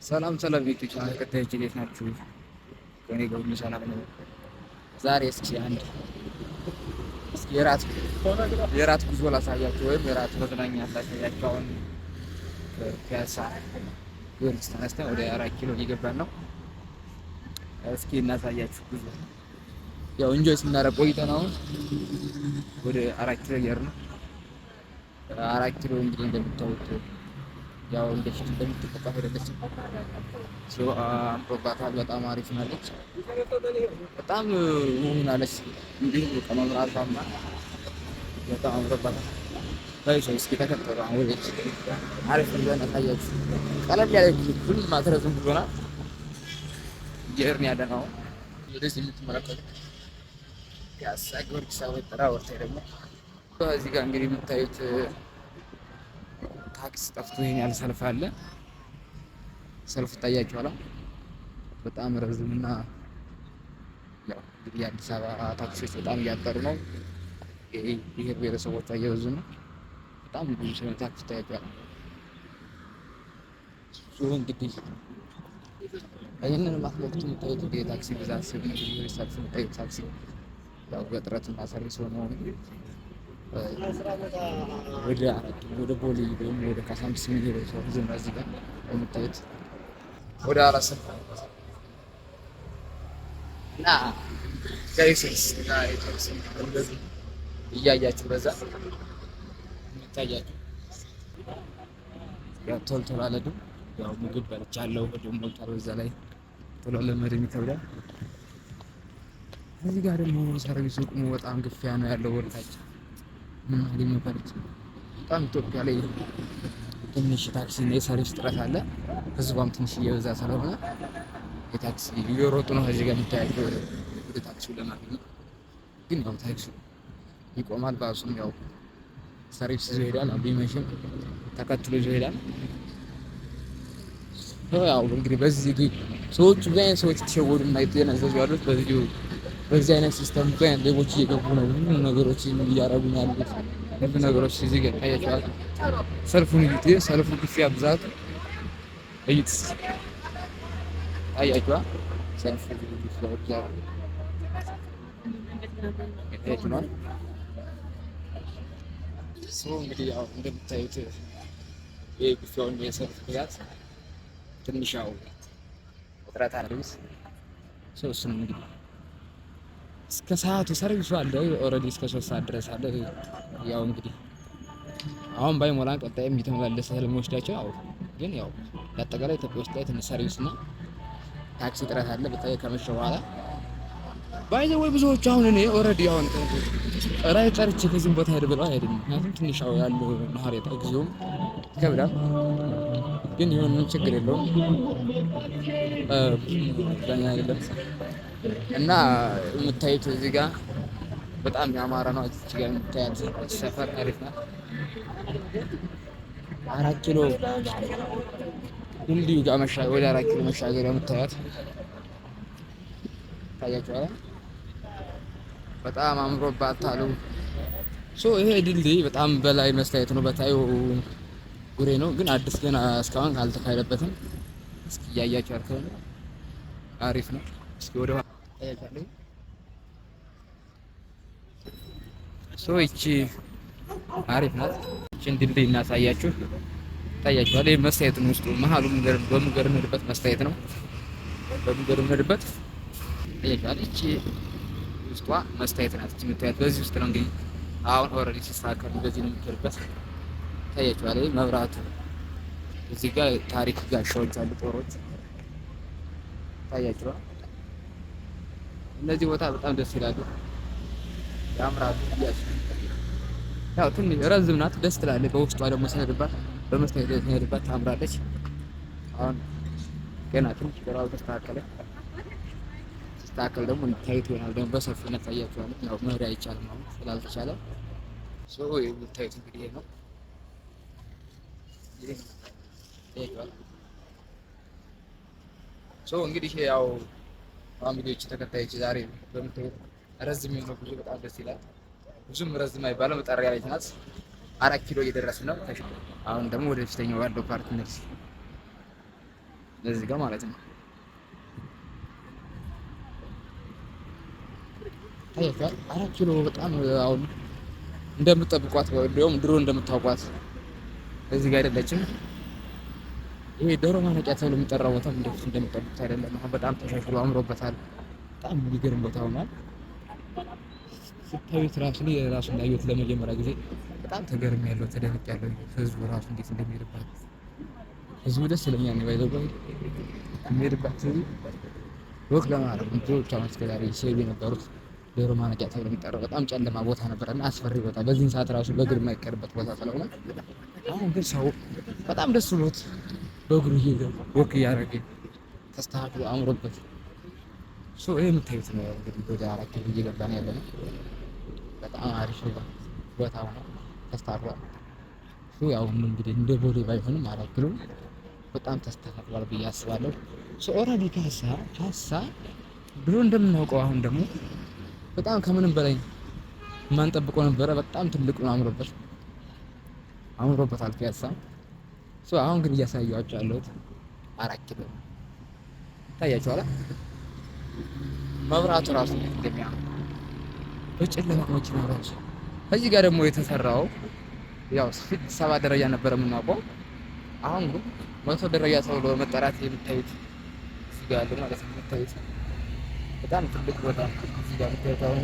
ሰላም ሰላም ቤቶች ተከታዮች እንዴት ናችሁ? ከእኔ ጋር ሁሉ ሰላም ነው። ዛሬ እስኪ የራት ጉዞ ላሳያችሁ ወይም የራት መዝናኛ ላሳያችሁ። አሁን ከፒያሳ ጊዮርጊስ ተነስተን ወደ 4 ኪሎ እየገባን ነው። እስኪ እናሳያችሁ ጉዞ። ያው እንጆይ ስናደርግ ቆይተን አሁን ወደ 4 ኪሎ እየሄድን ነው። 4 ኪሎ እንግዲህ እንደምታዩት ያው እንደፊት እንደምትጠቃ ሄደለች። አምሮባታል። በጣም አሪፍ ናለች። በጣም ሆናለች። እንዲሁ ከመምራቷማ በጣም አምሮባታል። ሰው እስኪ ተከተሉ። አሁን ወደች አሪፍ እንደሆነ ታያችሁ። ቀለል ያለ ሁሉም ማትረዝም ብሎናል። እየሄድን ያለ ነው። ወደዚህ የምትመለከቱ ፒያሳ ጊዮርጊስ አወጣ ወርታ ደግሞ እዚህ ጋር እንግዲህ የምታዩት ታክሲ ጠፍቶ ይሄን ያህል ሰልፍ አለ። ሰልፍ ይታያችኋል። በጣም ረዝምና ያው እንግዲህ የአዲስ አበባ ታክሲዎች በጣም እያጠሩ ነው። ብሔር ብሔረሰቦች እየበዙ ነው። በጣም ብዙ ሰው ታክሲ ይታያችኋል። እንግዲህ ይህንን ማስመልከቱ የምታዩት የታክሲ ብዛት ሰልፍ የምታዩት ታክሲ ያው በጥረትና ሰርቪስ ሆነው ወደ ቦሌ ወይም ወደ ካሳንቺስ የሚሄደው ሰው ብዙ ነው። እዚህ ጋር የምታዩት ወደ 4 ሰዓት እና ጋይስ እንደዚህ እያያችሁ በዛ የምታያችሁ ያው ቶሎ አለድም። ያው ምግብ በልቻለሁ ወደ ሞልቷል። በዛ ላይ ቶሎ ለመድም ይከብዳል። እዚህ ጋር ደግሞ ሰርቪሱ ቁሙ በጣም ግፊያ ነው ያለው ወርታች ምን አገኘው ማለት በጣም ኢትዮጵያ ላይ ትንሽ ታክሲ እና የሰርቪስ ጥረት አለ። ህዝቧም ትንሽ እየበዛ ስለሆነ የታክሲ እየሮጡ ነው። እዚህ ጋር የምታያቸው ወደ ታክሲው ለማግኘት ግን ያው ታክሲው ይቆማል። ባሱም ያው ሰርቪስ ይዞ ይሄዳል። ቢመሽም ተከትሎ ይዞ ይሄዳል። ያው እንግዲህ በዚህ ሰዎቹ ጋር ሰዎች ተሸወዱና የተነዘዙ ያሉት በዚህ አይነት ሲስተም ጋር ሌቦች እየገቡ ነው። ብዙ ነገሮች እያደረጉ ነው ያሉት። ብዙ ነገሮች እዚህ ጋር ታያቸዋል። ሰልፉን ሰልፉ ግፊያ ብዛት እይት ታያቸዋል። ሰልፉ ግፊያ ብዛት ታያቸዋል። እንግዲህ ያው እንደምታዩት የግፊያውን የሰልፍ ብዛት ትንሽ ያው እጥረት አለ። እሱንም እንግዲህ እስከ ሰዓቱ ሰርቪሱ አለ። ኦልሬዲ እስከ 3 ሰዓት ድረስ አለ። ያው እንግዲህ አሁን ባይሞላን ቀጣይም እየተመላለሰ ስለሚወስዳቸው ያው ግን ያው ለአጠቃላይ ኢትዮጵያ ውስጥ ላይ ትንሽ ሰርቪስ እና ታክሲ ጥረት አለ። በተለይ ከመሸ በኋላ ባይዘ ወይ ብዙዎቹ አሁን እኔ ኦልሬዲ አሁን ራይ ጠርቼ ከዚህም ቦታ ሄድ ብለው አይደለም። ምክንያቱም ትንሽ ያለው ናህሪታ ጊዜውም ይከብዳል። ግን የሆነ ችግር የለውም በእኛ አይደለም። እና የምታዩት እዚህ ጋር በጣም ያማረ ነው። እዚህ ጋር የምታዩት ሰፈር አሪፍ ናት። 4 ኪሎ ድልድዩ ጋር ወደ 4 ኪሎ መሻገሪያ የምታዩት ታያችኋል። በጣም አምሮባታል። ይሄ ድልድይ በጣም በላይ መስታየት ነው። በታዩ ጉሬ ነው ግን አዲስ ገና እስካሁን አልተካሄደበትም። እስኪ እያያችሁ አርከው አሪፍ ነው። እስኪ ወደ ታያችኋለሁ። ይቺ አሪፍ ናት። እቺን ድልድይ እናሳያችሁ። ታያችኋል። ይሄ መስታየት ነው። ውስጡ መሀሉ በምንገርምበት መስታየት ነው። በምንገርምበት ታያችኋል። እቺ ውስጧ መስታየት ናት። እቺ የምታያት በዚህ ውስጥ ነው እንግዲህ አሁን ኦልሬዲ ሲስተካከል በዚህ ነው የሚከርበት። ታያችኋል። መብራቱ እዚህ ጋር ታሪክ ጋሻዎች አሉ፣ ጦሮች ታያችኋል። እነዚህ ቦታ በጣም ደስ ይላሉ፣ ያምራሉ። ያው ትንሽ ረዝም ናት፣ ደስ ትላለች። በውስጧ ደግሞ ስንሄድባት በመስታየት ስንሄድባት ታምራለች። አሁን ገና ትንሽ ገራው ተስተካከለ። ሲስተካከል ደግሞ ታይቶ ይሆናል። ደግሞ በሰፊነት ታያችኋል። ያው መሄድ አይቻልም አሁን ስላልተቻለ የምታዩት እንግዲህ ነው። እንግዲህ ያው ፋሚሊዎች ተከታዮች ዛሬ በምታዩት ረዝም የሆነ ጉዞ በጣም ደስ ይላል። ብዙም ረዝም አይባልም፣ መጠሪያ ላይ ናት። 4 ኪሎ እየደረስን ነው። አሁን ደግሞ ወደ ፊተኛው ያለው ፓርት እንሂድ። እዚህ ጋር ማለት ነው። ታያችኋል። 4 ኪሎ በጣም አሁን እንደምትጠብቋት ወይም ድሮ እንደምታውቋት እዚህ ጋር አይደለችም። ይሄ ዶሮ ማነቂያ ተብሎ የሚጠራው ቦታ እንደምትጠብቁት አይደለም። አሁን በጣም ተሻሽሎ አምሮበታል። በጣም የሚገርም ቦታ ሆኗል። ስታዩት ራሱ እንዳየሁት ለመጀመሪያ ጊዜ በጣም ተገርሜያለሁ፣ ተደንቄያለሁ። ህዝቡ ራሱ እንዴት እንደሚሄድባት ህዝቡ ደስ ይለኛል። ባይዘው የሚሄድባት ወክ ለማድረግ ብዙዎች አሁን እስከዛሬ ሲሄዱ የነበሩት ዶሮ ማነቂያ ተብሎ የሚጠራው በጣም ጨለማ ቦታ ነበረና አስፈሪ ቦታ፣ በዚህን ሰዓት ራሱ በእግር የማይቀርበት ቦታ ስለሆነ አሁን ግን ሰው በጣም ደስ ብሎት በእግሩ እየሄደ ወክ እያደረገ ተስተካክሎ አምሮበት ይህ የምታዩት ነው። እንግዲህ ወደ 4 ኪሎ እየገባን ያለ ነው። በጣም አሪፍ ቦታ ነው፣ ተስተካክሏል። ያው እንግዲህ እንደ ቦሌ ባይሆንም 4 ኪሎ በጣም ተስተካክሏል ብዬ አስባለሁ። ኦልሬዲ ፒያሳ ድሮ እንደምናውቀው አሁን ደግሞ በጣም ከምንም በላይ የማንጠብቀው ነበረ። በጣም ትልቁን አምሮበታል ፒያሳ። አሁን ግን እያሳየኋቸው ያለሁት 4 ኪሎ ታያችኋል። መብራቱ ራሱ እንደሚያምር በጨለማ መኪና ራሱ። እዚህ ጋር ደግሞ የተሰራው ያው ፊት 7 ደረጃ ነበር የምናውቀው። አሁን ግን 100 ደረጃ ተብሎ መጠራት የምታዩት እዚህ ጋር አለ ማለት ነው። የምታዩት በጣም ትልቅ ቦታ እዚህ ጋር የምታዩት አሁን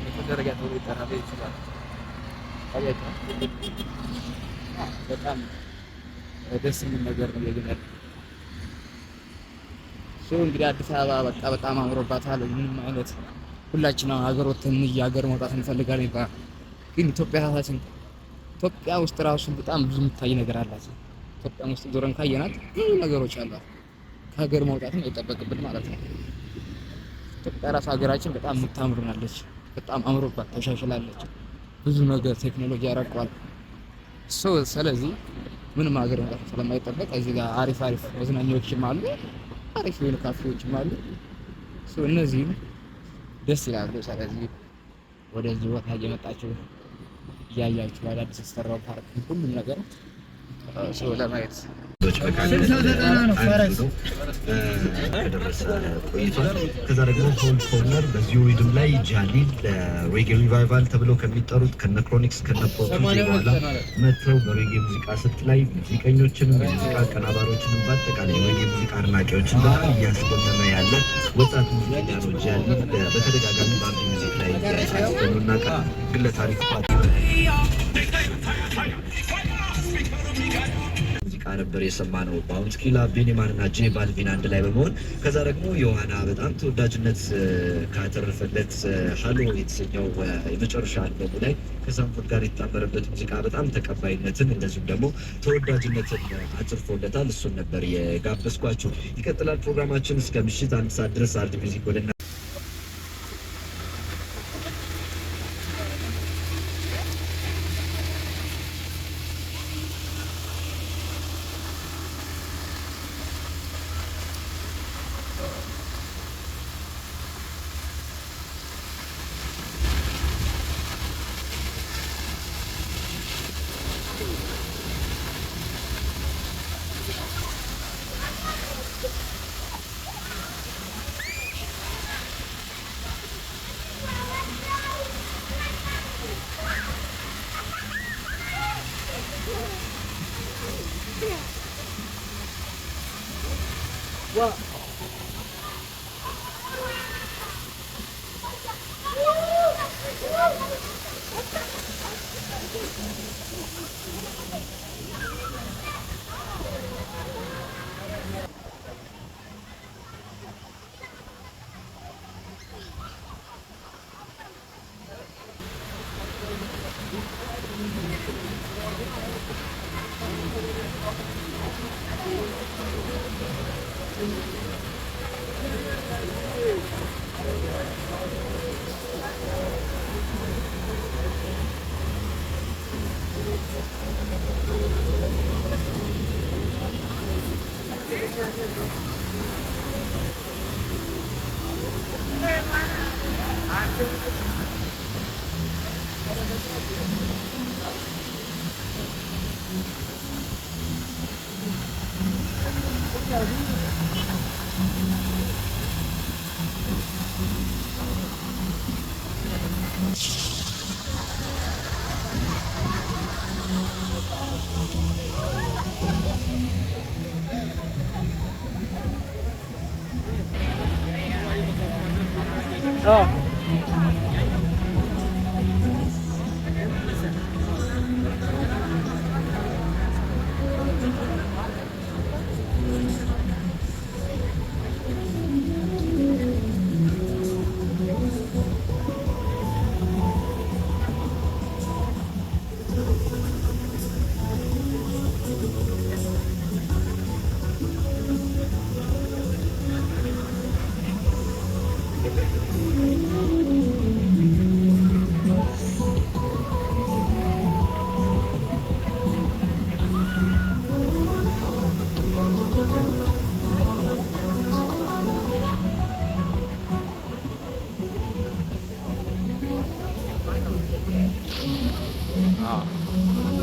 100 ደረጃ ተብሎ ይጠራል ይችላል። ታያችሁ በጣም ደስ የሚል ነገር ነው የግናል። እንግዲህ አዲስ አበባ በቃ በጣም አምሮባታል። ምንም አይነት ሁላችንም ሀገር ወጥተን ሀገር መውጣት እንፈልጋለን ይባላል። ግን ኢትዮጵያ ውስጥ ራሱ በጣም ብዙ የሚታይ ነገር አላት። ኢትዮጵያ ውስጥ ዞረን ካየናት ብዙ ነገሮች አሏት። ከሀገር መውጣትም አይጠበቅብን ማለት ነው። ኢትዮጵያ ራሱ ሀገራችን በጣም የምታምርናለች። በጣም አምሮባት ተሻሽላለች። ብዙ ነገር ቴክኖሎጂ ያረቋል። ስለዚህ ምንም ሀገር መውጣት ስለማይጠበቅ እዚህ ጋር አሪፍ መዝናኛዎችም አሉ፣ አሪፍ የሆኑ ካፌዎችም አሉ። እነዚህም ደስ ይላሉ። ስለዚህ ወደዚህ ቦታ እየመጣችሁ እያያችሁ አዳዲስ የተሰራው ፓርክ ሁሉም ነገር ለማየት ከደረሰ ቆይቷል። ከዛ ደግሞ ሆል ኮርነር በዚሁ ሪድም ላይ ጃሊል ሬጌ ሪቫይቫል ተብለው ከሚጠሩት ከነ ክሮኒክስ ከነ ፕሮቶጂ በኋላ መጥተው በሬጌ ሙዚቃ ስልት ላይ ሙዚቀኞችንም የሙዚቃ አቀናባሪዎችንም በአጠቃላይ የሬጌ ሙዚቃ አድናቂዎችን በጣም እያስደመመ ያለ ወጣት ሙዚቀኛ ነው። ጃሊል በተደጋጋሚ በአንድ ሙዚክ ላይ ያስደምና ግለ ታሪክ ነበር የሰማነው ባውንስኪላ ቤኒማን እና ጄ ባልቪን አንድ ላይ በመሆን ከዛ ደግሞ ዮሐና በጣም ተወዳጅነት ካተረፈለት ሃሎ የተሰኘው የመጨረሻ አልበሙ ላይ ከሳምፎን ጋር የተጣመረበት ሙዚቃ በጣም ተቀባይነትን እንደዚሁም ደግሞ ተወዳጅነትን አጽፎለታል። እሱን ነበር የጋበዝኳችሁ። ይቀጥላል ፕሮግራማችን እስከ ምሽት 1 ሰዓት ድረስ አርድ ሚውዚክ ወደ Oh. Ah.